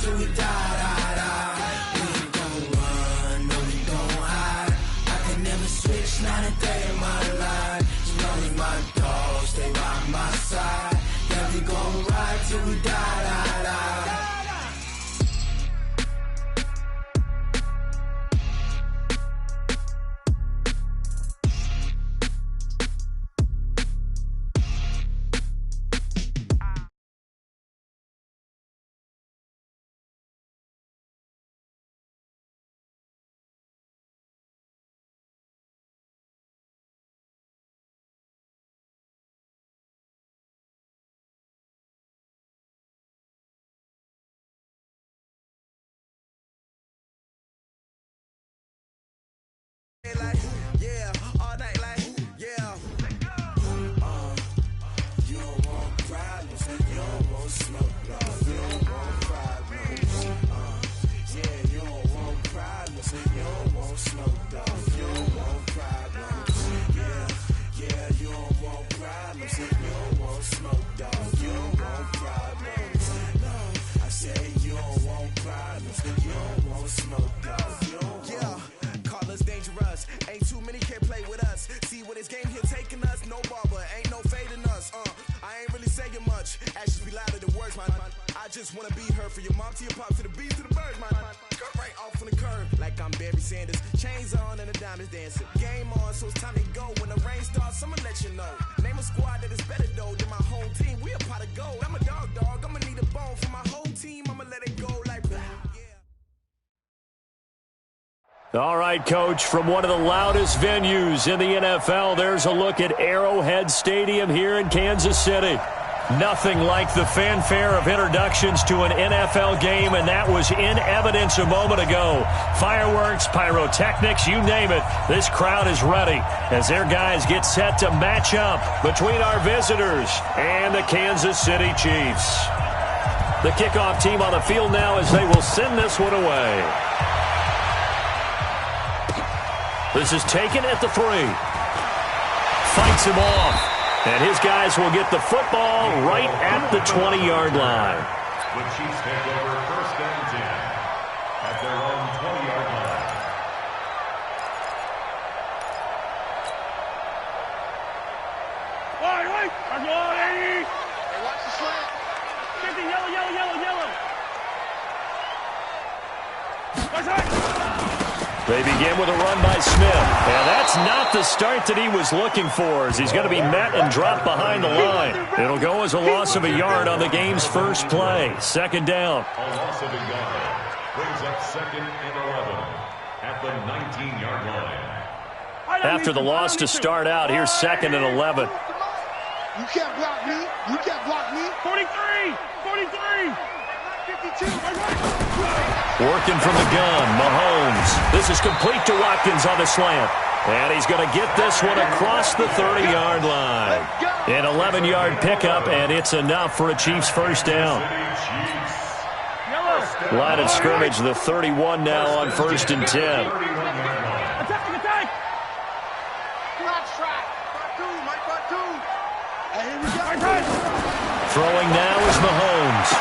till we die. We ain't gon' run, no, we gon' hide. I can never switch, not a day in my life. As long as my dogs stay by my side. Yeah, we gon' ride till we die. Like, yeah, all night like, yeah. You don't want problems, you don't want smoke, no. You don't want problems. Yeah, you don't want problems, you don't want smoke, dog. You don't want problems. Yeah, you don't want problems, you don't want smoke, dog. You don't want problems. No, I say you don't want problems, you don't want smoke, dog. You don't call us dangerous. Ain't too many can play with us. See what this game here taking us. No barber, ain't no fading us. I ain't really saying much. Actions be louder than words, man. I just wanna be heard from your mom to your pop to the beat to the birds, man. Cut right off on the curb, like I'm Barry Sanders. Chains on and the diamonds dancing. Game on, so it's time to go. When the rain starts, I'ma let you know. Name a squad that is better though than my whole team. We a pot of gold. I'm a dog. I'ma need a bone for my whole team. I'ma let it go like yeah. All right, Coach, from one of the loudest venues in the NFL, there's a look at Arrowhead Stadium here in Kansas City. Nothing like the fanfare of introductions to an NFL game, and that was in evidence a moment ago. Fireworks, pyrotechnics, you name it. This crowd is ready as their guys get set to match up between our visitors and the Kansas City Chiefs. The kickoff team on the field now as they will send this one away. This is taken at the 3. Fights him off. And his guys will get the football right at the 20-yard line. The Chiefs take over first and 10 at their own 20-yard line. Right. Hey, watch the slant. 50, yellow. Watch right. They begin with a run by Smith. And that's not the start that he was looking for, as he's going to be met and dropped behind the line. It'll go as a loss of a yard on the game's first play. Second down. A loss of a yard brings up second and 11 at the 19-yard line. After the loss to start out, here's second and 11. You can't block me. 43. 52. Working from the gun, Mahomes. This is complete to Watkins on the slant. And he's going to get this one across the 30-yard line. An 11-yard pickup, and it's enough for a Chiefs first down. Line of scrimmage, the 31 now on first and 10. Attack. Throwing now is Mahomes.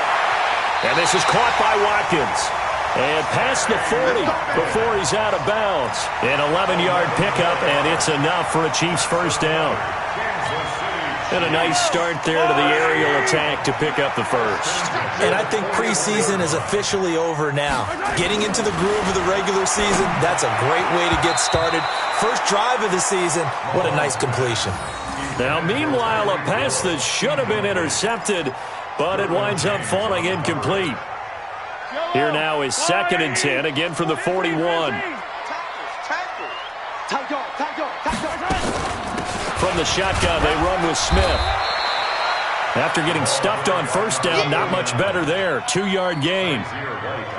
And this is caught by Watkins. And past the 40 before he's out of bounds. An 11-yard pickup, and it's enough for a Chiefs first down. And a nice start there to the aerial attack to pick up the first. And I think preseason is officially over now. Getting into the groove of the regular season, that's a great way to get started. First drive of the season, what a nice completion. Now, meanwhile, a pass that should have been intercepted, but it winds up falling incomplete. Here now is second and 10, again from the 41. From the shotgun, they run with Smith. After getting stuffed on first down, not much better there. 2-yard gain.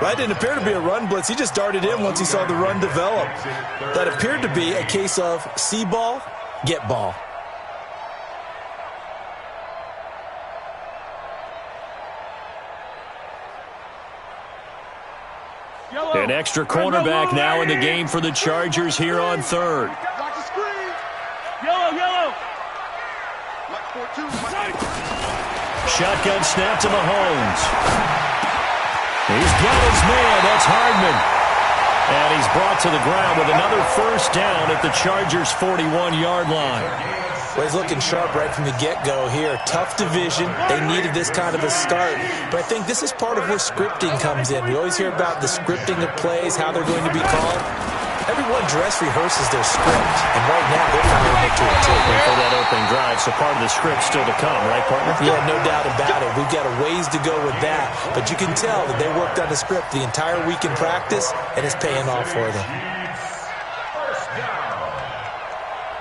That didn't appear to be a run blitz. He just darted in once he saw the run develop. That appeared to be a case of see ball, get ball. An extra cornerback now in the game for the Chargers here on third. Shotgun snap to Mahomes. He's his man. That's Hardman. And he's brought to the ground with another first down at the Chargers' 41-yard line. Well, he's looking sharp right from the get-go here. Tough division. They needed this kind of a start. But I think this is part of where scripting comes in. We always hear about the scripting of plays, how they're going to be called. Everyone dress rehearses their script, and right now they're following it to a T. And for that opening drive, so part of the script still to come, right, partner? Yeah, no doubt about it. We've got a ways to go with that, but you can tell that they worked on the script the entire week in practice, and it's paying off for them.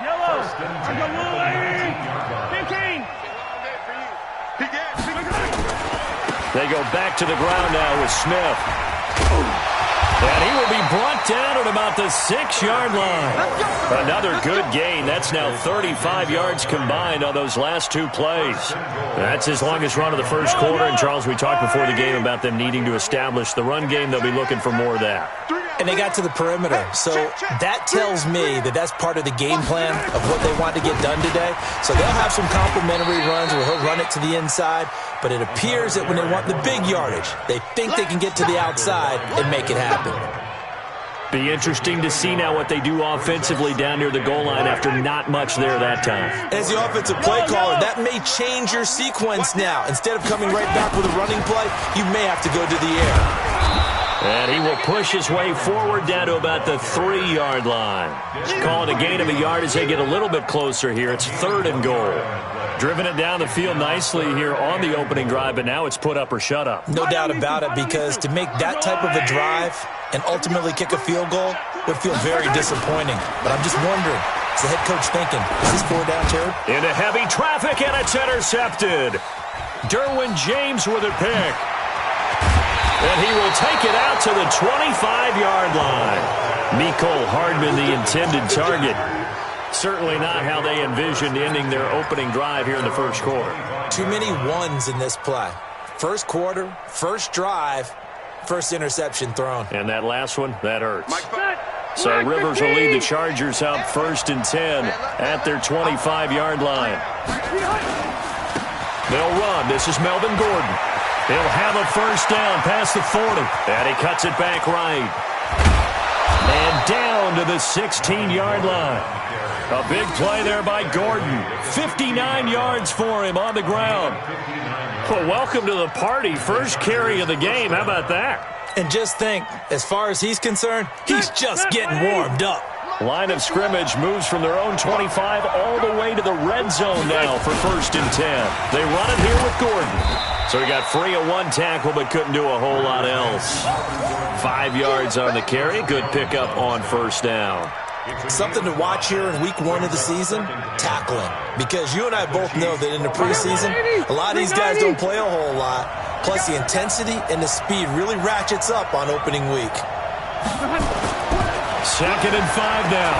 Yellow. I got little 15. They go back to the ground now with Smith. And he will be brought down at about the 6-yard line. Another good gain. That's now 35 yards combined on those last two plays. That's his longest run of the first quarter. And, Charles, we talked before the game about them needing to establish the run game. They'll be looking for more of that. And they got to the perimeter. So that tells me that that's part of the game plan of what they want to get done today. So they'll have some complimentary runs where he'll run it to the inside. But it appears that when they want the big yardage, they think they can get to the outside and make it happen. Be interesting to see now what they do offensively down near the goal line after not much there that time. As the offensive play caller, that may change your sequence now. Instead of coming right back with a running play, you may have to go to the air. And he will push his way forward down to about the 3-yard line. Call it a gain of a yard as they get a little bit closer here. It's 3rd and goal. Driven it down the field nicely here on the opening drive, but now it's put up or shut up. No doubt about it, because to make that type of a drive and ultimately kick a field goal would feel very disappointing. But I'm just wondering, is the head coach thinking, is this 4 down, Jared? Into heavy traffic, and it's intercepted. Derwin James with a pick. And he will take it out to the 25-yard line. Mecole Hardman, the intended target. Certainly not how they envisioned ending their opening drive here in the first quarter. Too many ones in this play. First quarter, first drive, first interception thrown. And that last one, that hurts. So Rivers will lead the Chargers up 1st and 10 at their 25-yard line. They'll run. This is Melvin Gordon. He'll have a first down past the 40. And he cuts it back right. And down to the 16-yard line. A big play there by Gordon. 59 yards for him on the ground. Well, welcome to the party. First carry of the game. How about that? And just think, as far as he's concerned, he's just getting warmed up. Line of scrimmage moves from their own 25 all the way to the red zone now for 1st and 10. They run it here with Gordon. So he got free of one tackle but couldn't do a whole lot else. 5 yards on the carry. Good pickup on first down. Something to watch here in week 1 of the season, tackling. Because you and I both know that in the preseason, a lot of these guys don't play a whole lot. Plus the intensity and the speed really ratchets up on opening week. 2nd and 5 now.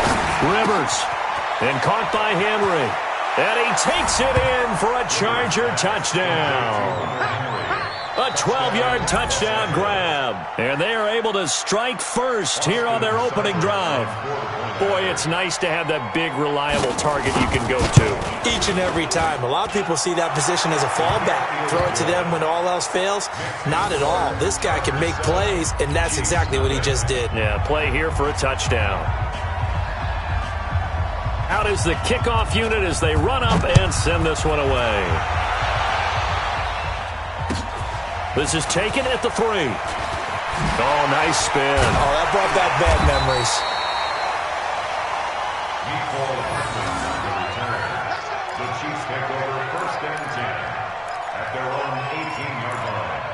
Rivers. And caught by Henry. And he takes it in for a Charger touchdown. A 12-yard touchdown grab. And they are able to strike first here on their opening drive. Boy, it's nice to have that big, reliable target you can go to. Each and every time. A lot of people see that position as a fallback. Throw it to them when all else fails. Not at all. This guy can make plays, and that's exactly what he just did. Yeah, play here for a touchdown. Out is the kickoff unit as they run up and send this one away. This is taken at the 3. Oh, nice spin. Oh, that brought back bad memories. The Chiefs take over 1st and 10 at their own 18-yard line.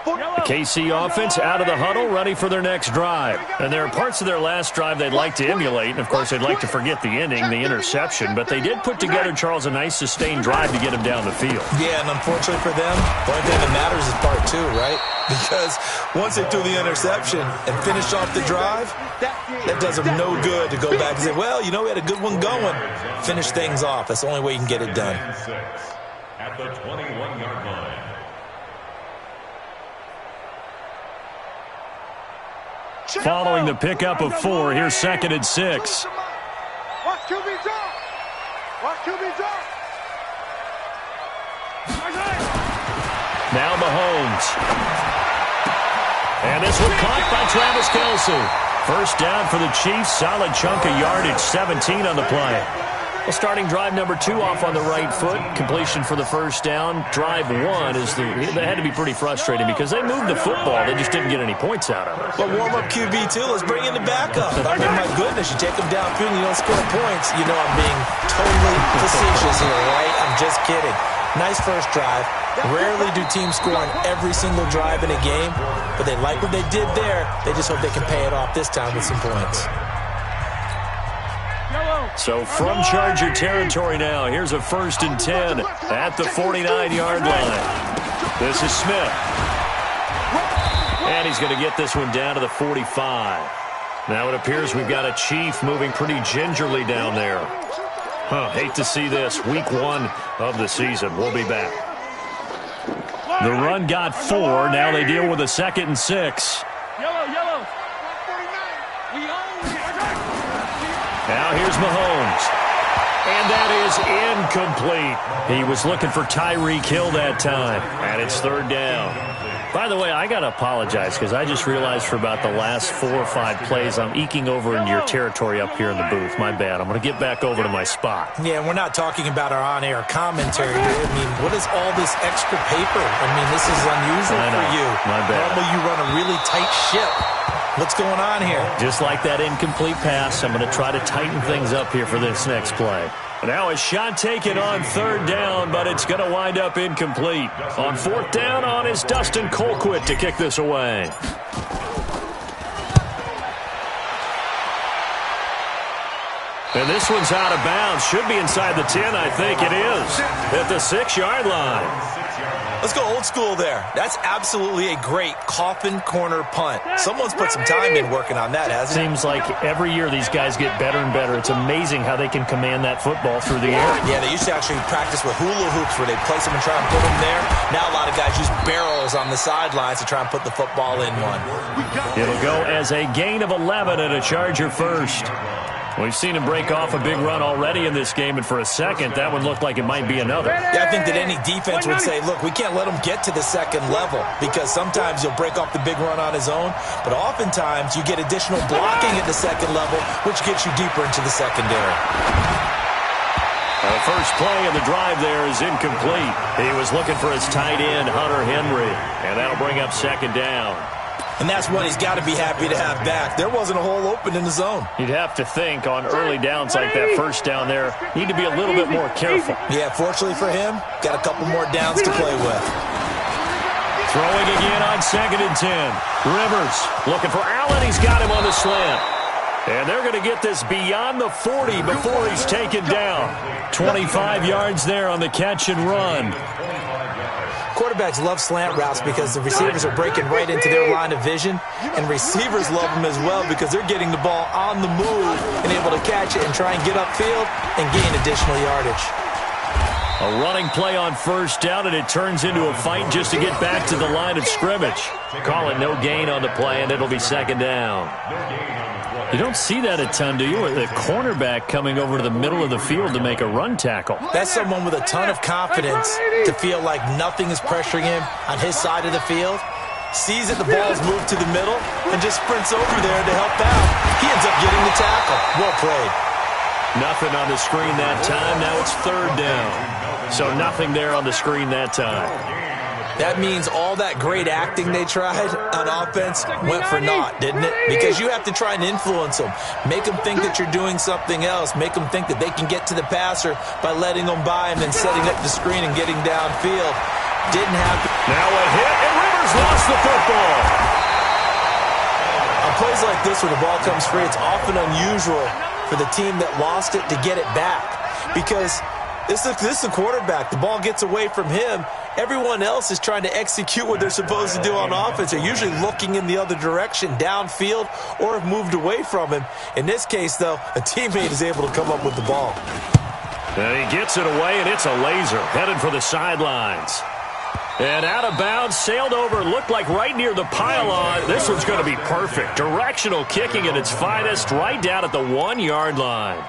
The KC offense out of the huddle, ready for their next drive. And there are parts of their last drive they'd like to emulate. And, of course, they'd like to forget the ending, the interception. But they did put together, Charles, a nice sustained drive to get him down the field. Yeah, and unfortunately for them, the only thing that matters is part 2, right? Because once they threw the interception and finished off the drive, that does them no good to go back and say, well, you know, we had a good one going. Finish things off. That's the only way you can get it done. At the 21-yard line. Following the pickup of 4, here's 2nd and 6. Now Mahomes. And this one caught by Travis Kelce. First down for the Chiefs. Solid chunk of yardage, 17 on the play. Well, starting drive number 2 off on the right foot. Completion for the first down. Drive 1 is they had to be pretty frustrating because they moved the football. They just didn't get any points out of it. But warm-up QB, too. Let's bring in the backup. I mean, my goodness, you take them downfield and you don't score points. You know I'm being totally facetious here, right? I'm just kidding. Nice first drive. Rarely do teams score on every single drive in a game, but they like what they did there. They just hope they can pay it off this time with some points. So from Charger territory now, here's a 1st and 10 at the 49-yard line. This is Smith. And he's going to get this one down to the 45. Now it appears we've got a Chief moving pretty gingerly down there. Hate to see this. Week 1 of the season. We'll be back. The run got 4. Now they deal with a 2nd and 6. Yellow. Now here's Mahomes. And that is incomplete. He was looking for Tyreek Hill that time. And it's 3rd down. By the way, I got to apologize because I just realized for about the last 4 or 5 plays, I'm eking over into your territory up here in the booth. My bad. I'm going to get back over to my spot. Yeah, we're not talking about our on-air commentary. I mean, what is all this extra paper? I mean, this is unusual for you. My bad. Normally you run a really tight ship. What's going on here? Just like that incomplete pass, I'm going to try to tighten things up here for this next play. Now a shot taken on 3rd down, but it's going to wind up incomplete. On 4th down on is Dustin Colquitt to kick this away. And this one's out of bounds. Should be inside the 10, I think it is. At the 6-yard line. Let's go old school there. That's absolutely a great coffin corner punt. Someone's put some time in working on that, hasn't it? Seems like every year these guys get better and better. It's amazing how they can command that football through the air. Yeah, they used to actually practice with hula hoops where they place them and try and put them there. Now a lot of guys use barrels on the sidelines to try and put the football in one. It'll go as a gain of 11 and a Charger first. We've seen him break off a big run already in this game, and for a second, that one looked like it might be another. Yeah, I think that any defense would say, look, we can't let him get to the 2nd level because sometimes he'll break off the big run on his own, but oftentimes you get additional blocking at the 2nd level, which gets you deeper into the secondary. The first play of the drive there is incomplete. He was looking for his tight end, Hunter Henry, and that'll bring up 2nd down. And that's what he's got to be happy to have back. There wasn't a hole open in the zone. You'd have to think on early downs like that first down there, need to be a little bit more careful. Yeah, fortunately for him, got a couple more downs to play with. Throwing again on 2nd and 10. Rivers looking for Allen. He's got him on the slant. And they're going to get this beyond the 40 before he's taken down. 25 yards there on the catch and run. Quarterbacks love slant routes because the receivers are breaking right into their line of vision, and receivers love them as well because they're getting the ball on the move and able to catch it and try and get upfield and gain additional yardage. A running play on 1st down, and it turns into a fight just to get back to the line of scrimmage. Call it no gain on the play, and it'll be 2nd down. You don't see that a ton, do you? With the cornerback coming over to the middle of the field to make a run tackle. That's someone with a ton of confidence to feel like nothing is pressuring him on his side of the field. Sees that the ball's moved to the middle and just sprints over there to help out. He ends up getting the tackle. Well played. Nothing on the screen that time. Now it's 3rd down. So nothing there on the screen that time. That means all that great acting they tried on offense went for naught, didn't it? Because you have to try and influence them. Make them think that you're doing something else. Make them think that they can get to the passer by letting them by and then setting up the screen and getting downfield. Didn't happen. Now a hit, and Rivers lost the football. On plays like this where the ball comes free, it's often unusual for the team that lost it to get it back. Because this is the quarterback. The ball gets away from him. Everyone else is trying to execute what they're supposed to do on offense. They're usually looking in the other direction, downfield, or have moved away from him. In this case, though, a teammate is able to come up with the ball. And he gets it away, and it's a laser headed for the sidelines. And out of bounds, sailed over, looked like right near the pylon. This one's going to be perfect. Directional kicking at its finest, right down at the 1-yard line.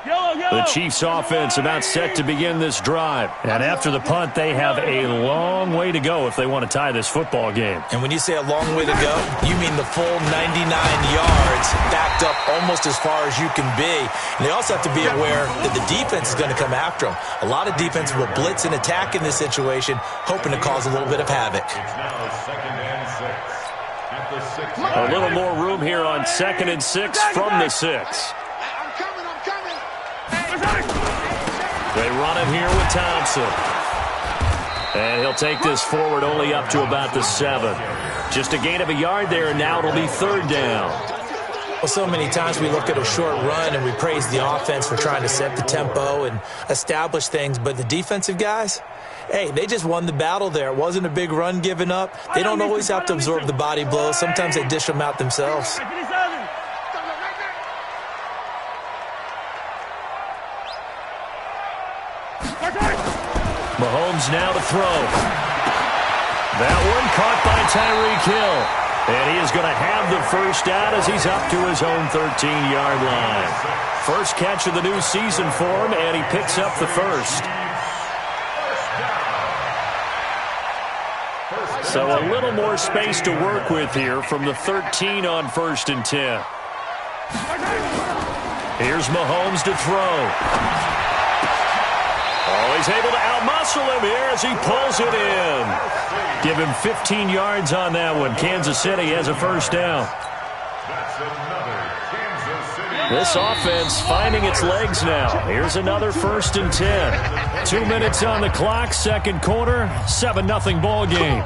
The Chiefs offense about set to begin this drive. And after the punt, they have a long way to go if they want to tie this football game. And when you say a long way to go, you mean the full 99 yards backed up almost as far as you can be. And they also have to be aware that the defense is going to come after them. A lot of defense will blitz and attack in this situation, hoping to cause a little bit of havoc. It's now 2nd and 6 at the 6. A little more room here on 2nd and 6 from the 6. They run it here with Thompson. And he'll take this forward only up to about the 7. Just a gain of a yard there, and now it'll be 3rd down. Well, so many times we look at a short run and we praise the offense for trying to set the tempo and establish things, but the defensive guys, hey, they just won the battle there. It wasn't a big run given up. They don't always have to absorb the body blows. Sometimes they dish them out themselves. Mahomes now to throw. That one caught by Tyreek Hill. And he is going to have the first down as he's up to his own 13-yard line. First catch of the new season for him, and he picks up the first. So a little more space to work with here from the 13 on 1st and 10. Here's Mahomes to throw. Oh, he's able to outmuscle him here as he pulls it in. Give him 15 yards on that one. Kansas City has a first down. This offense finding its legs now. Here's another 1st and 10. 2 minutes on the clock, 2nd quarter, 7-0 ball game.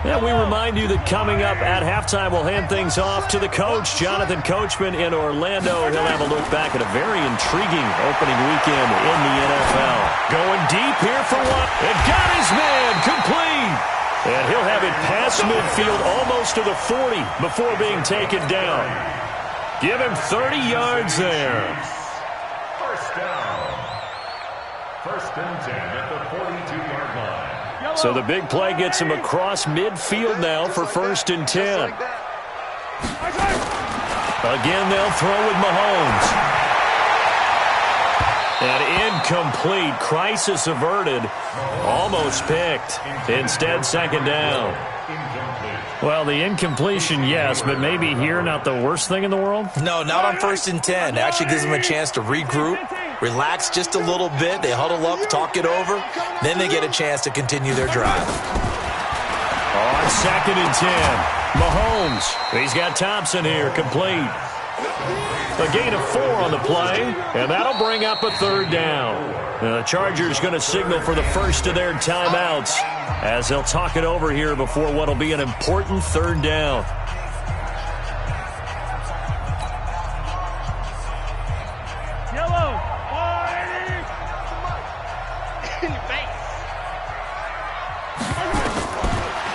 And we remind you that coming up at halftime, we'll hand things off to the coach, Jonathan Coachman in Orlando. He'll have a look back at a very intriguing opening weekend in the NFL. Going deep here for one. And got his man complete. And he'll have it past midfield almost to the 40 before being taken down. Give him 30 yards there. First down. 1st and 10 at the 42-yard line. So the big play gets him across midfield now for 1st and 10. Again, they'll throw with Mahomes. And incomplete. Crisis averted. Almost picked. Instead, 2nd down. Well, the incompletion, yes, but maybe here not the worst thing in the world? No, not on 1st and 10. It actually gives them a chance to regroup, relax just a little bit. They huddle up, talk it over. Then they get a chance to continue their drive. On 2nd and 10, Mahomes. He's got Thompson here, complete. A gain of 4 on the play, and that'll bring up a 3rd down. The Chargers going to signal for the first of their timeouts as they'll talk it over here before what will be an important 3rd down.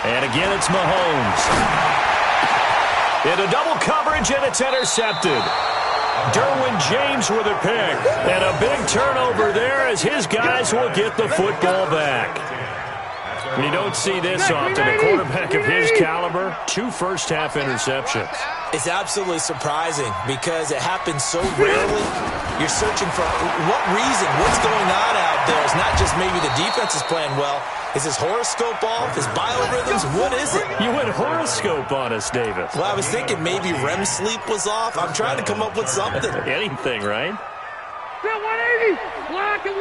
And again, it's Mahomes. Into double coverage, and it's intercepted. Derwin James with a pick. And a big turnover there as his guys will get the football back. You don't see this often. A quarterback of his caliber, 2 first-half interceptions. It's absolutely surprising because it happens so rarely. You're searching for what reason, what's going on out there. It's not just maybe the defense is playing well. Is his horoscope off? His biorhythms? What is it? You went horoscope on us, David. Well, I was thinking maybe REM sleep was off. I'm trying to come up with something. Anything, right? Bill 180! Block 11!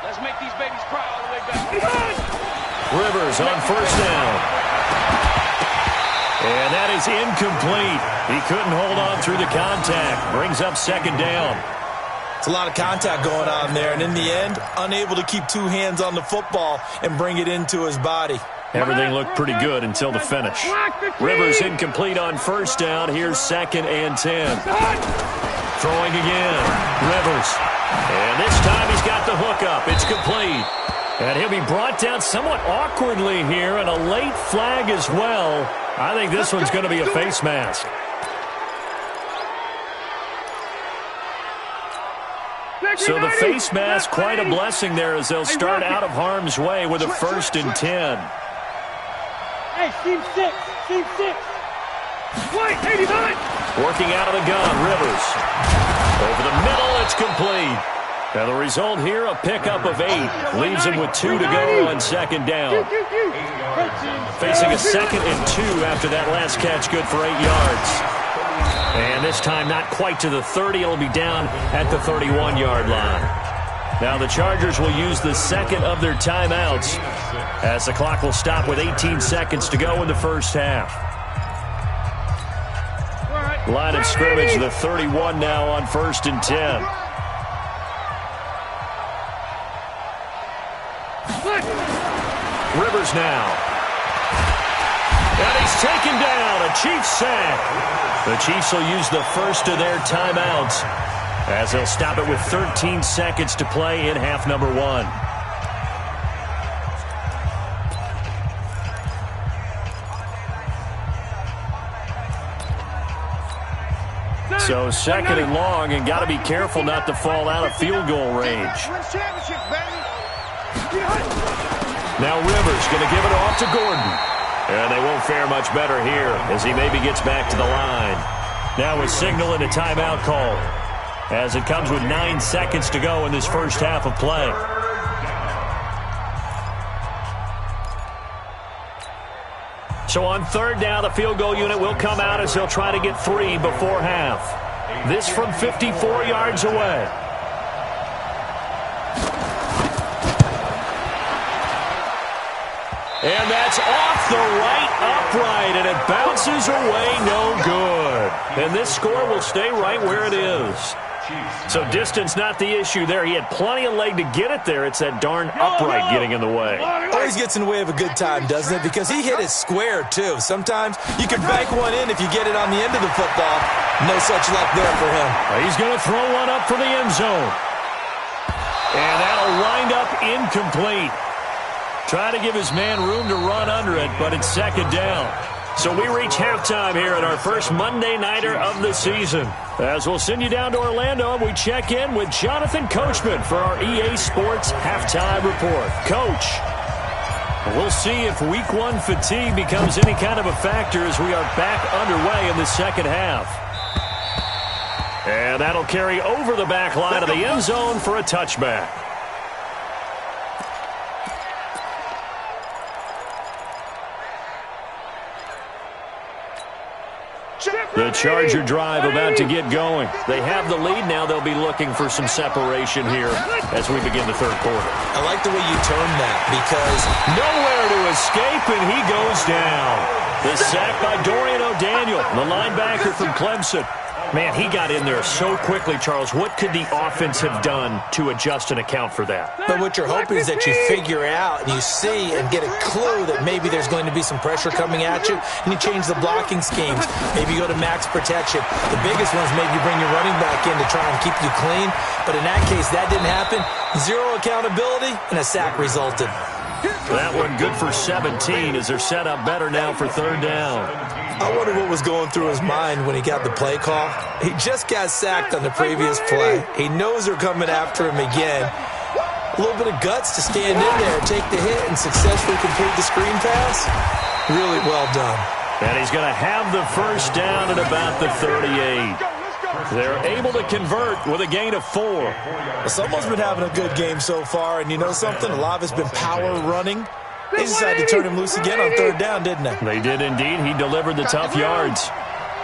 Let's make these babies cry all the way back. Rivers on 1st down. And that is incomplete. He couldn't hold on through the contact. Brings up 2nd down. It's a lot of contact going on there, and in the end, unable to keep 2 hands on the football and bring it into his body. Everything looked pretty good until the finish. Rivers incomplete on 1st down. Here's 2nd and 10. Throwing again. Rivers. And this time he's got the hookup. It's complete. And he'll be brought down somewhat awkwardly here, and a late flag as well. I think this one's going to be a face mask. So the face mask, quite a blessing there as they'll start out of harm's way with a 1st and 10. Hey, team 6, team 6. White, 89. Working out of the gun, Rivers. Over the middle, it's complete. Now the result here, a pickup of 8. Leaves him with 2 to go on second down. Facing a 2nd and 2 after that last catch, good for 8 yards. And this time not quite to the 30. It'll be down at the 31-yard line. Now the Chargers will use the second of their timeouts as the clock will stop with 18 seconds to go in the first half. Line of scrimmage, the 31 now on 1st and 10. Rivers now. And he's taken down. A Chiefs sack. The Chiefs will use the first of their timeouts as they'll stop it with 13 seconds to play in half number 1. So 2nd and long, and got to be careful not to fall out of field goal range. Now Rivers going to give it off to Gordon. And they won't fare much better here as he maybe gets back to the line. Now we're signaling a timeout call as it comes with 9 seconds to go in this first half of play. So on 3rd down, the field goal unit will come out as they'll try to get 3 before half. This from 54 yards away. And that's off the right upright, and it bounces away no good. And this score will stay right where it is. So distance not the issue there. He had plenty of leg to get it there. It's that darn upright getting in the way. Always gets in the way of a good time, doesn't it? Because he hit it square, too. Sometimes you can bank one in if you get it on the end of the football. No such luck there for him. He's going to throw one up for the end zone. And that'll wind up incomplete. Try to give his man room to run under it, but it's 2nd down. So we reach halftime here at our first Monday Nighter of the season. As we'll send you down to Orlando, we check in with Jonathan Coachman for our EA Sports Halftime Report. Coach, we'll see if Week 1 fatigue becomes any kind of a factor as we are back underway in the second half. And that'll carry over the back line of the end zone for a touchback. The Charger drive about to get going. They have the lead now. They'll be looking for some separation here as we begin the 3rd quarter. I like the way you term that because nowhere to escape, and he goes down. The sack by Dorian O'Daniel, the linebacker from Clemson. Man, he got in there so quickly, Charles. What could the offense have done to adjust and account for that? But what you're hoping is that you figure out and you see and get a clue that maybe there's going to be some pressure coming at you, and you change the blocking schemes. Maybe you go to max protection. The biggest one is maybe you bring your running back in to try and keep you clean. But in that case, that didn't happen. 0 accountability, and a sack resulted. That one good for 17 as they're set up better now for 3rd down. I wonder what was going through his mind when he got the play call. He just got sacked on the previous play. He knows they're coming after him again. A little bit of guts to stand in there, take the hit, and successfully complete the screen pass. Really well done. And he's going to have the first down at about the 38. They're able to convert with a gain of 4. Well, someone's been having a good game so far, and you know something? A lot of it's been power running. They decided to turn him loose again on 3rd down, didn't they? They did indeed. He delivered the tough yards.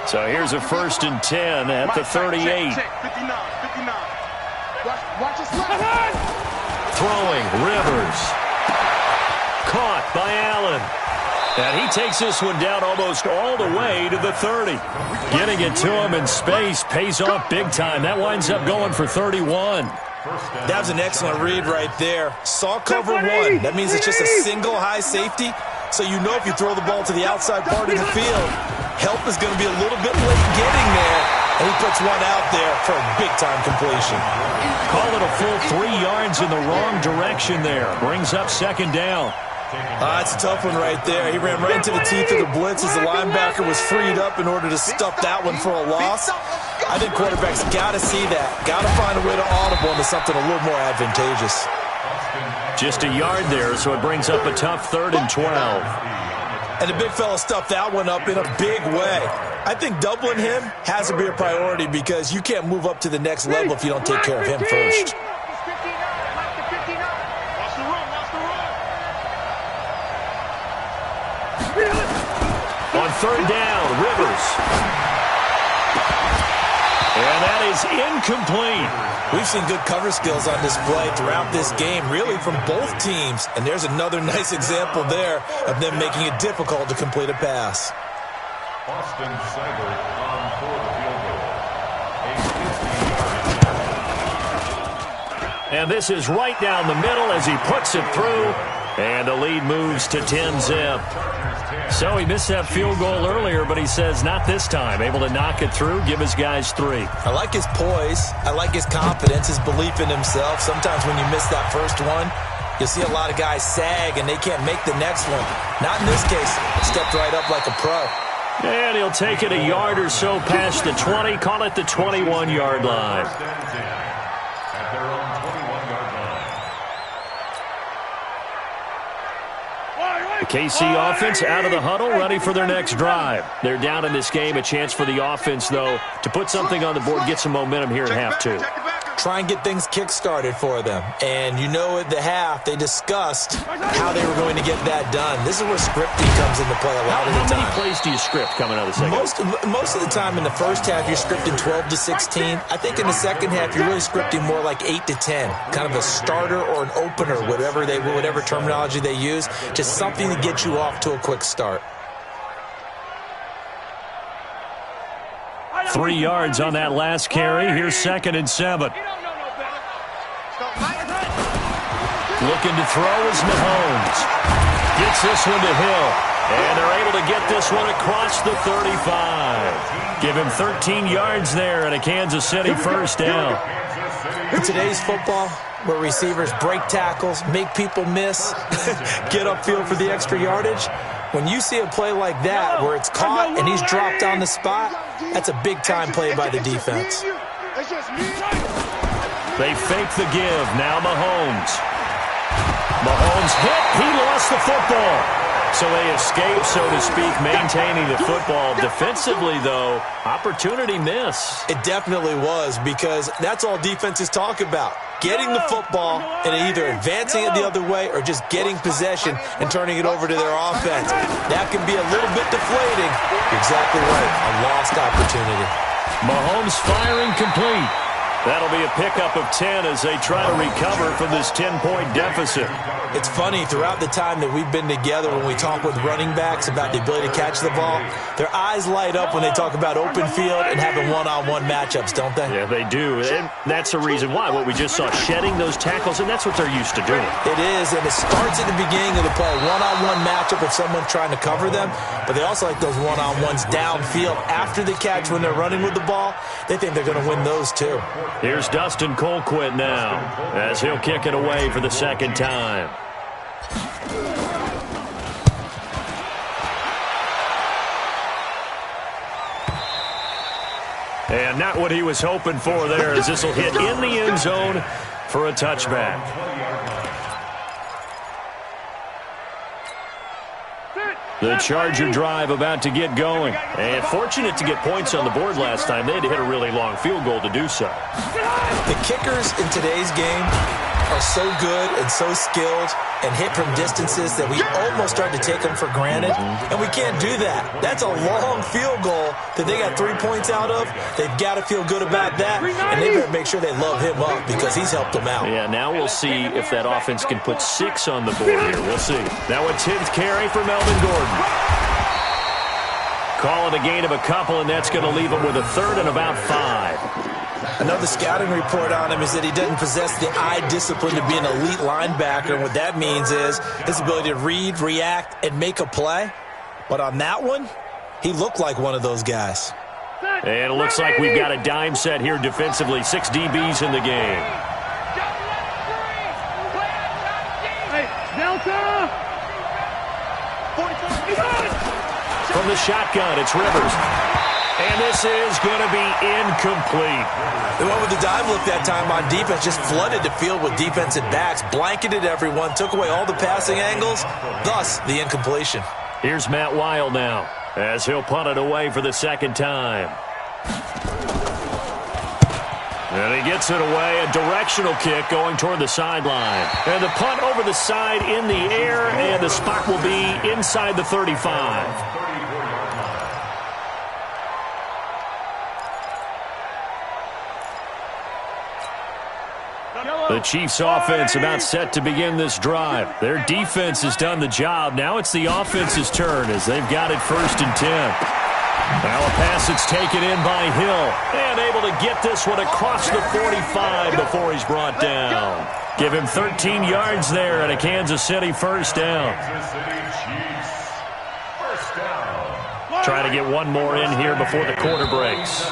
So here's a 1st and 10 at the 38. Throwing, Rivers. Caught by Allen. And he takes this one down almost all the way to the 30. Getting it to him in space pays off big time. That winds up going for 31. That was an excellent read right there. Saw cover 1. That means it's just a single high safety. So you know if you throw the ball to the outside part of the field, help is going to be a little bit late getting there. And he puts one out there for a big-time completion. Call it a full 3 yards in the wrong direction there. Brings up 2nd down. That's a tough one right there. He ran right into the teeth of the blitz as the linebacker was freed up in order to stuff that one for a loss. I think quarterbacks got to see that. Got to find a way to audible into something a little more advantageous. Just a yard there, so it brings up a tough 3rd and 12. And the big fella stuffed that one up in a big way. I think doubling him has to be a priority because you can't move up to the next level if you don't take care of him first. On third down, Rivers. And that is incomplete. We've seen good cover skills on display throughout this game, really from both teams. And there's another nice example there of them making it difficult to complete a pass. Austin Seibert on for the field goal. And this is right down the middle as he puts it through. And the lead moves to 10-zip. So he missed that field goal earlier, but he says not this time. Able to knock it through, give his guys 3. I like his poise. I like his confidence, his belief in himself. Sometimes when you miss that first one, you'll see a lot of guys sag and they can't make the next one. Not in this case. Stepped right up like a pro. And he'll take it a yard or so past the 20. Call it the 21-yard line. At their own 21-yard line. The KC offense out of the huddle, ready for their next drive. They're down in this game. A chance for the offense, though, to put something on the board, get some momentum here at half 2. Try and get things kick-started for them. And you know at the half, they discussed how they were going to get that done. This is where scripting comes into play a lot of the time. How many plays do you script coming out of the second? Most of the time in the first half, you're scripting 12 to 16. I think in the second half, you're really scripting more like 8 to 10. Kind of a starter or an opener, whatever terminology they use. Just something to get you off to a quick start. 3 yards on that last carry. Here's 2nd and 7. Looking to throw is Mahomes. Gets this one to Hill. And they're able to get this one across the 35. Give him 13 yards there and a Kansas City first down. In today's football, where receivers break tackles, make people miss, get upfield for the extra yardage, when you see a play like that where it's caught and he's dropped on the spot, that's a big-time play by the defense. They fake the give. Now Mahomes. Mahomes hit. He lost the football. So they escape, so to speak, maintaining the football. Defensively, though, opportunity miss. It definitely was, because that's all defenses talk about. Getting the football and either advancing it the other way or just getting possession and turning it over to their offense. That can be a little bit deflating. You're exactly right. A lost opportunity. Mahomes firing complete. That'll be a pickup of 10 as they try to recover from this 10-point deficit. It's funny, throughout the time that we've been together, when we talk with running backs about the ability to catch the ball, their eyes light up when they talk about open field and having one-on-one matchups, don't they? Yeah, they do. And that's the reason why. What we just saw, shedding those tackles, and that's what they're used to doing. It is, and it starts at the beginning of the play. One-on-one matchup if someone's trying to cover them, but they also like those one-on-ones downfield after the catch when they're running with the ball. They think they're going to win those, too. Here's Dustin Colquitt now as he'll kick it away for the second time. And not what he was hoping for there, as this will hit in the end zone for a touchback. The Charger drive about to get going. And fortunate to get points on the board last time. They had to hit a really long field goal to do so. The kickers in today's game are so good and so skilled and hit from distances that we almost start to take them for granted. And we can't do that. That's a long field goal that they got 3 points out of. They've got to feel good about that. And they better make sure they love him up because he's helped them out. Yeah, now we'll see if that offense can put 6 on the board here. We'll see. Now a 10th carry for Melvin Gordon. Call it a gain of a couple, and that's going to leave him with a 3rd and about 5. Another scouting report on him is that he doesn't possess the eye discipline to be an elite linebacker. And what that means is his ability to read, react, and make a play. But on that one, he looked like one of those guys. And it looks like we've got a dime set here defensively. 6 DBs in the game. From the shotgun, it's Rivers. And this is going to be incomplete. The one with the dive look that time on defense just flooded the field with defensive backs, blanketed everyone, took away all the passing angles, thus the incompletion. Here's Matt Weil now, as he'll punt it away for the second time. And he gets it away, a directional kick going toward the sideline. And the punt over the side in the air, and the spot will be inside the 35. The Chiefs' offense about set to begin this drive. Their defense has done the job. Now it's the offense's turn as they've got it 1st and 10. Now a pass that's taken in by Hill. And able to get this one across the 45 before he's brought down. Give him 13 yards there and a Kansas City first down. Try to get one more in here before the quarter breaks.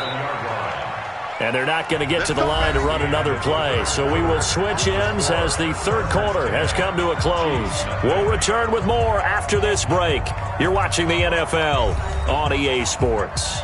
And they're not going to get to the line to run another play. So we will switch ends as the third quarter has come to a close. We'll return with more after this break. You're watching the NFL on EA Sports.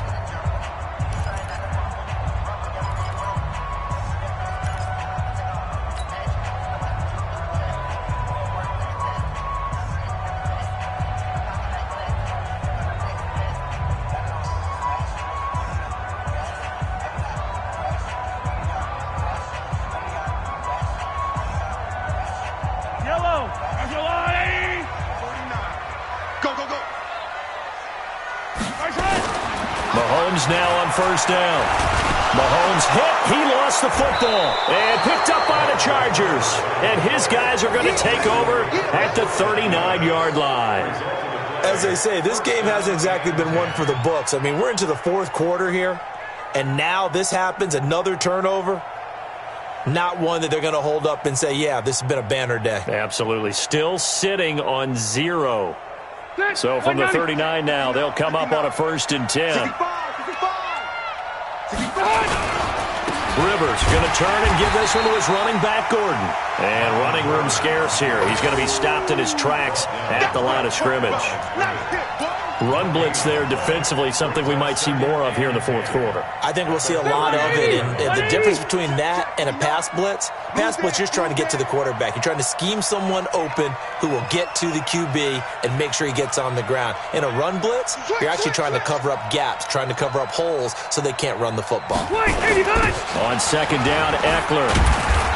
Mahomes now on first down. Mahomes hit. He lost the football. And picked up by the Chargers. And his guys are going to take over at the 39-yard line. As they say, this game hasn't exactly been one for the books. I mean, we're into the fourth quarter here. And now this happens, another turnover. Not one that they're going to hold up and say, yeah, this has been a banner day. Absolutely. Still sitting on 0. So from the 39 now, they'll come up on a 1st and 10. Rivers going to turn and give this one to his running back, Gordon. And running room scarce here. He's going to be stopped in his tracks at the line of scrimmage. Run blitz there defensively, something we might see more of here in the fourth quarter. I think we'll see a lot of it. And the difference between that and a pass blitz, you're just trying to get to the quarterback. You're trying to scheme someone open who will get to the QB and make sure he gets on the ground. In a run blitz, you're actually trying to cover up gaps, trying to cover up holes so they can't run the football. On second down, Eckler.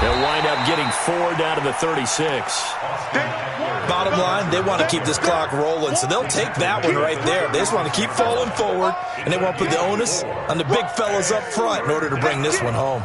They'll wind up getting 4 down to the 36. Bottom line, they want to keep this clock rolling, so they'll take that one right there. They just want to keep falling forward, and they want to put the onus on the big fellas up front in order to bring this one home.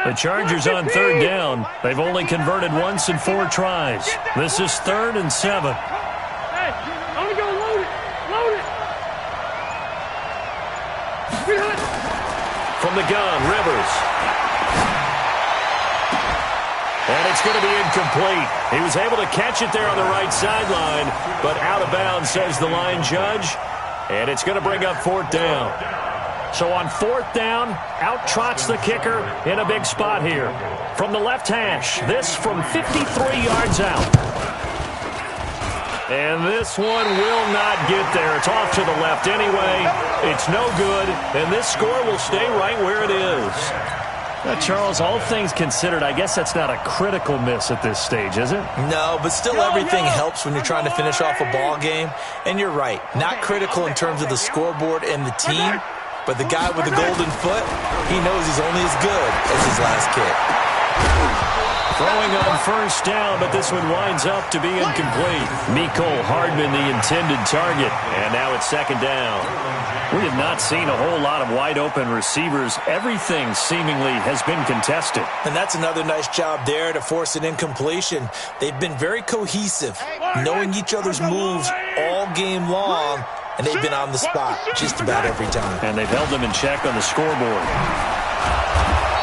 The Chargers on third down. They've only converted once in 4 tries. This is 3rd and 7. Hey, only go load it. Load it. From the gun, Rivers. And it's going to be incomplete. He was able to catch it there on the right sideline, but out of bounds, says the line judge. And it's going to bring up 4th down. So on 4th down, out trots the kicker in a big spot here. From the left hash, this from 53 yards out. And this one will not get there. It's off to the left anyway. It's no good, and this score will stay right where it is. Now, Charles, all things considered, I guess that's not a critical miss at this stage, is it? No, but still everything helps when you're trying to finish off a ball game. And you're right, not critical in terms of the scoreboard and the team. But the guy with the golden foot, he knows he's only as good as his last kick. Throwing on first down, but this one winds up to be incomplete. Mecole Hardman, the intended target. And now it's 2nd down. We have not seen a whole lot of wide-open receivers. Everything seemingly has been contested. And that's another nice job there to force an incompletion. They've been very cohesive, knowing each other's moves all game long. And they've been on the spot just about every time. And they've held them in check on the scoreboard.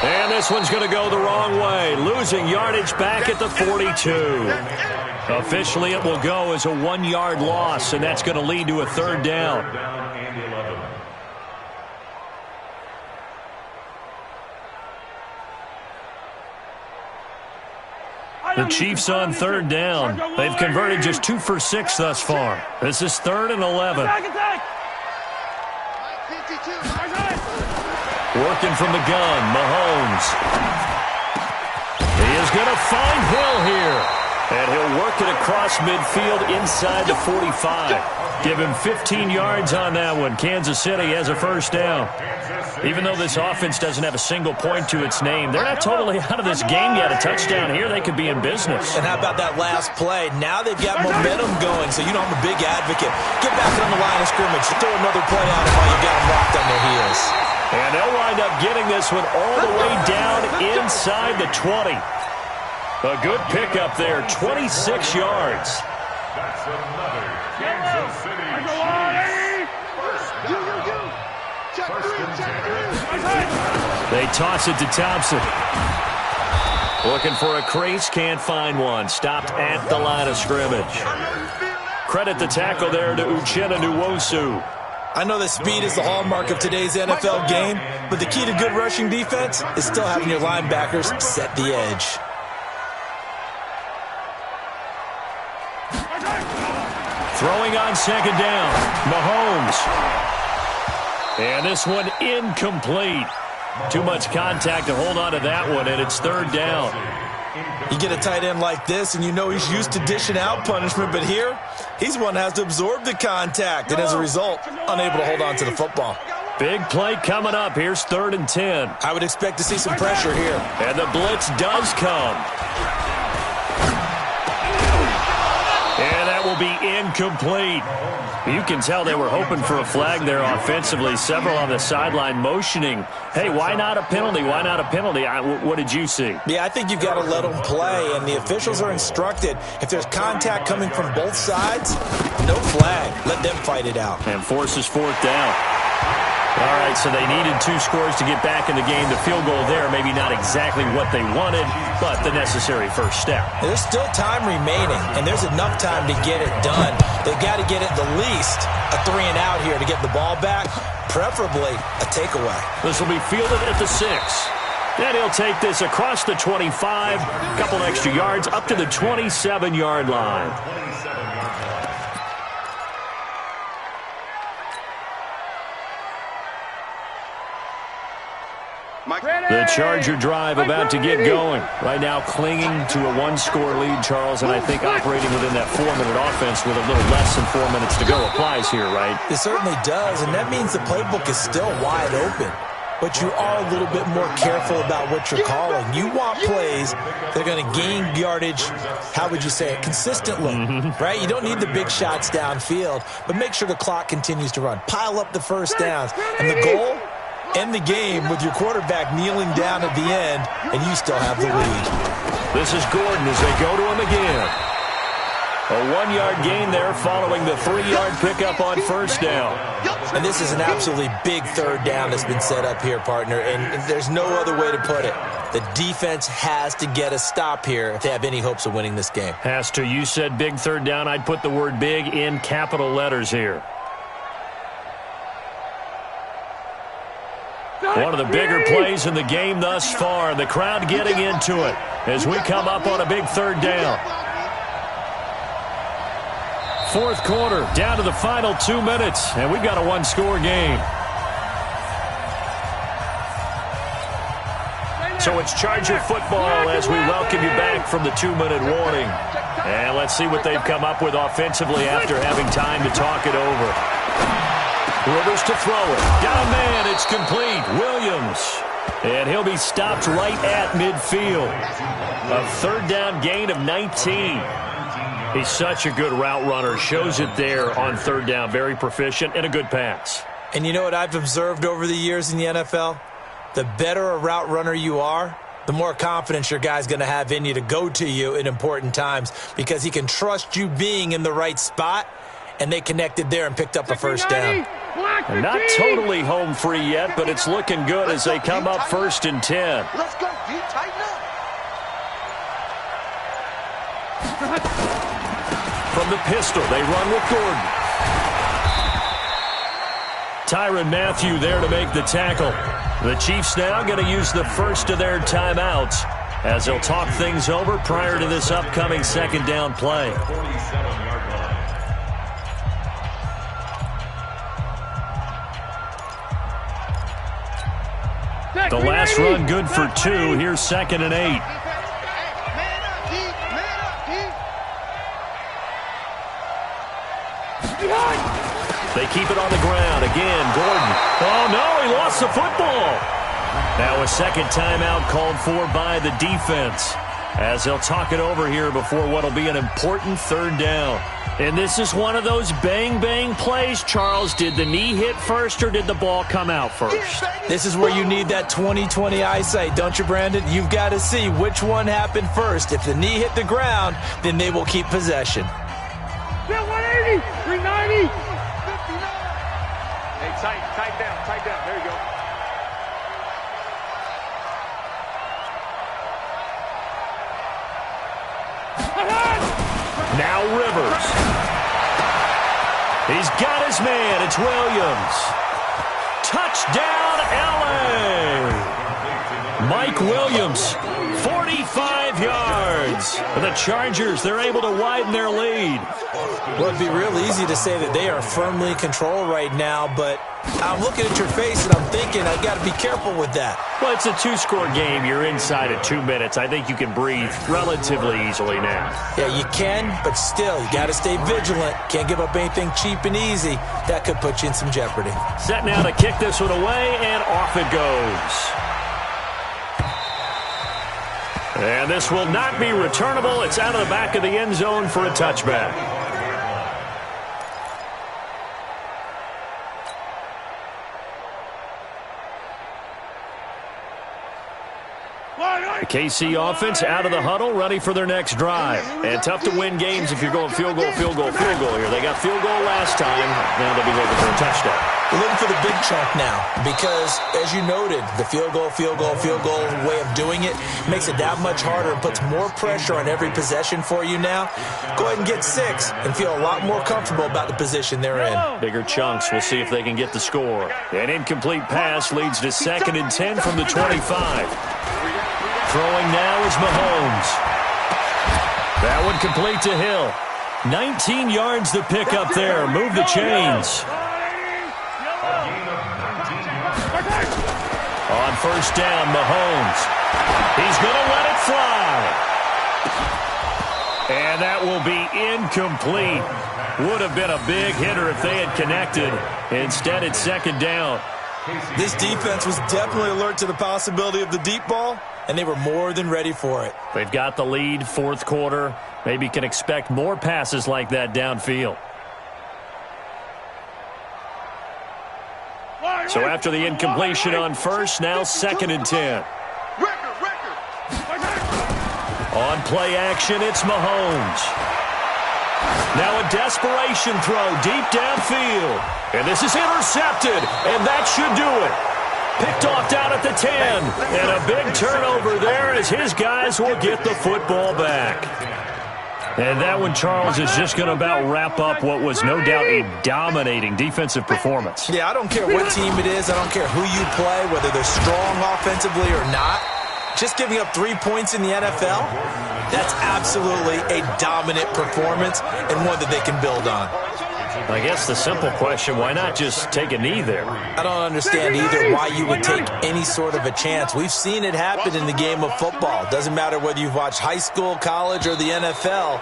And this one's going to go the wrong way. Losing yardage back at the 42. Officially, it will go as a 1-yard loss, and that's going to lead to a 3rd down. The Chiefs on third down. They've converted just 2 for 6 thus far. This is 3rd and 11. Working from the gun, Mahomes. He is going to find Hill here. And he'll work it across midfield inside the 45. Give him 15 yards on that one. Kansas City has a first down. Even though this offense doesn't have a single point to its name, they're not totally out of this game yet. A touchdown here, they could be in business. And how about that last play? Now they've got momentum going, so you know I'm a big advocate. Get back on the line of scrimmage. Throw another play out while you've got them locked on their heels. And they'll wind up getting this one all the way down inside the 20. A good pickup there, 26 yards. That's another Kansas City Chiefs. They toss it to Thompson. Looking for a crease, can't find one. Stopped at the line of scrimmage. Credit the tackle there to Uchenna Nwosu. I know that speed is the hallmark of today's NFL game, but the key to good rushing defense is still having your linebackers set the edge. Throwing on second down, Mahomes. And this one incomplete. Too much contact to hold on to that one, and it's 3rd down. You get a tight end like this, and you know he's used to dishing out punishment, but here, he's one that has to absorb the contact, and as a result, unable to hold on to the football. Big play coming up. Here's 3rd and 10. I would expect to see some pressure here. And the blitz does come. And that will be incomplete. You can tell they were hoping for a flag there offensively. Several on the sideline motioning. Hey, why not a penalty? Why not a penalty? What did you see? Yeah, I think you've got to let them play, and the officials are instructed. If there's contact coming from both sides, no flag. Let them fight it out. And forces 4th down. All right, so they needed 2 scores to get back in the game. The field goal there, maybe not exactly what they wanted, but the necessary first step. There's still time remaining, and there's enough time to get it done. They've got to get at the least a 3-and-out here to get the ball back, preferably a takeaway. This will be fielded at the 6. And he'll take this across the 25, a couple extra yards up to the 27-yard line. The Charger drive about to get going. Right now clinging to a 1-score lead, Charles, and I think operating within that 4-minute offense with a little less than 4 minutes to go applies here, right? It certainly does, and that means the playbook is still wide open. But you are a little bit more careful about what you're calling. You want plays that are going to gain yardage, how would you say it, consistently, right? You don't need the big shots downfield, but make sure the clock continues to run. Pile up the first downs, and the goal, end the game with your quarterback kneeling down at the end, and you still have the lead. This is Gordon as they go to him again. A 1-yard gain there following the 3-yard pickup on first down. And this is an absolutely big 3rd down that's been set up here, partner, and there's no other way to put it. The defense has to get a stop here if they have any hopes of winning this game. Has to. You said big 3rd down. I'd put the word big in capital letters here. One of the bigger plays in the game thus far. The crowd getting into it as we come up on a big 3rd down. 4th quarter, down to the final 2 minutes, and we've got a 1-score game. So it's Charger football as we welcome you back from the 2-minute warning. And let's see what they've come up with offensively after having time to talk it over. Rivers to throw it. Got a man. It's complete. Williams. And he'll be stopped right at midfield. A 3rd down gain of 19. He's such a good route runner. Shows it there on 3rd down. Very proficient and a good pass. And you know what I've observed over the years in the NFL? The better a route runner you are, the more confidence your guy's going to have in you to go to you in important times because he can trust you being in the right spot, and they connected there and picked up a first down. And not totally home free yet, but it's looking good as they come up 1st and 10. Let's go, D. Tighten up. From the pistol, they run with Gordon. Tyrann Mathieu there to make the tackle. The Chiefs now going to use the first of their timeouts as they'll talk things over prior to this upcoming second down play. 47-yard line. The last run good for 2. Here's 2nd and 8. They keep it on the ground. Again, Gordon. Oh, no, he lost the football. Now a second timeout called for by the defense, as they'll talk it over here before what will be an important third down. And this is one of those bang-bang plays, Charles. Did the knee hit first or did the ball come out first? This is where you need that 20/20 eyesight, don't you, Brandon? You've got to see which one happened first. If the knee hit the ground, then they will keep possession. 180, 390. Hey, tight down. There you go. Now Rivers. He's got his man. It's Williams. Touchdown, L.A. Mike Williams, 45 yards. For the Chargers, they're able to widen their lead. Well, it'd be real easy to say that they are firmly in control right now, but I'm looking at your face and I'm thinking I got to be careful with that. Well, it's a 2-score game. You're inside of 2 minutes. I think you can breathe relatively easily now. Yeah, you can, but still, you got to stay vigilant. Can't give up anything cheap and easy. That could put you in some jeopardy. Set now to kick this one away, and off it goes. And this will not be returnable. It's out of the back of the end zone for a touchback. The KC offense out of the huddle, ready for their next drive. And tough to win games if you're going field goal here. They got field goal last time. Now they'll be looking for a touchdown. We're looking for the big chunk now because, as you noted, the field goal way of doing it makes it that much harder and puts more pressure on every possession for you now. Go ahead and get 6 and feel a lot more comfortable about the position they're in. Bigger chunks. We'll see if they can get the score. An incomplete pass leads to 2nd and 10 from the 25. Throwing now is Mahomes. That one complete to Hill. 19 yards to pick up there. Move the chains. On first down, Mahomes. He's going to let it fly. And that will be incomplete. Would have been a big hitter if they had connected. Instead, it's 2nd down. This defense was definitely alert to the possibility of the deep ball, and they were more than ready for it. They've got the lead, 4th quarter. Maybe can expect more passes like that downfield. So after the incompletion on first, now 2nd and 10. On play action, it's Mahomes. Now a desperation throw deep downfield. And this is intercepted, and that should do it. Picked off down at the 10. And a big turnover there as his guys will get the football back. And that one, Charles, is just going to about wrap up what was no doubt a dominating defensive performance. Yeah, I don't care what team it is. I don't care who you play, whether they're strong offensively or not. Just giving up 3 points in the NFL, that's absolutely a dominant performance and one that they can build on. I guess the simple question, why not just take a knee there? I don't understand either why you would take any sort of a chance. We've seen it happen in the game of football. Doesn't matter whether you've watched high school, college, or the NFL.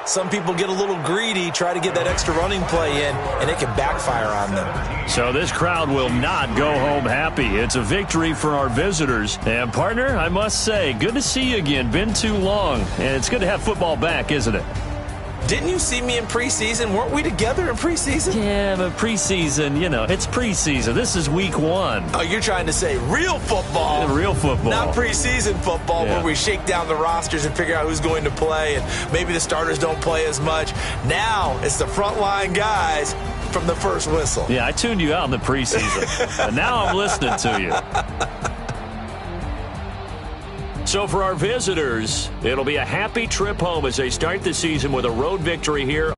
Some people get a little greedy, try to get that extra running play in, and it can backfire on them. So this crowd will not go home happy. It's a victory for our visitors. And, partner, I must say, good to see you again. Been too long. And it's good to have football back, isn't it? Didn't you see me in preseason? Weren't we together in preseason? Yeah, but preseason, you know, it's preseason. This is week 1. Oh, you're trying to say real football. Yeah, real football. Not preseason football Yeah. where we shake down the rosters and figure out who's going to play and maybe the starters don't play as much. Now it's the frontline guys from the first whistle. Yeah, I tuned you out in the preseason. And now I'm listening to you. So for our visitors, it'll be a happy trip home as they start the season with a road victory here.